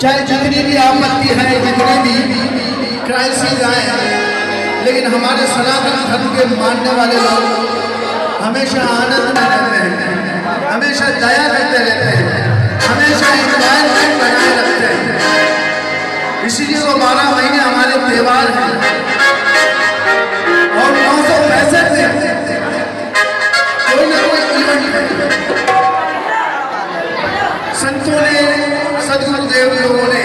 चाहे जितनी भी आपत्ति है, जितनी भी क्राइसिस आए, लेकिन हमारे सनातन धर्म के मानने वाले लोग हमेशा आनंद में रहते हैं, हमेशा दया करते रहते हैं, हमेशा एनवायरमेंट बनाए रखते हैं। इसीलिए वो 12 महीने हमारे त्यौहार हैं और 965 में कोई ना कोई इवेंट है। संतों ने, सदगुरुदेव लोगों ने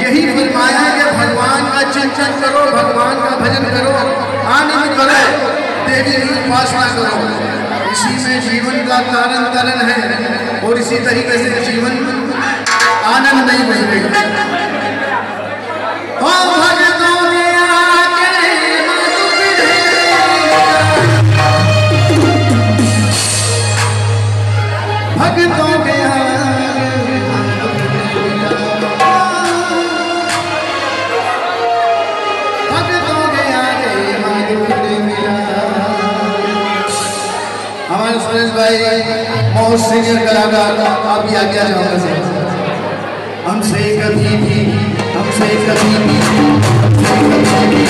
यही फरमाया कि भगवान का चिंतन करो, भगवान का भजन करो, आनंद करो, देवी की उपासना करो। इसी में जीवन का कारण तरण है और इसी तरीके से जीवन आनंद नहीं बनेगा। भक्तों के हमारे सुरेश भाई बहुत सीनियर कलाकार, आप भी आगे आ जाओगे। हमसे कभी भी, हमसे कभी भी, हमसे कभी भी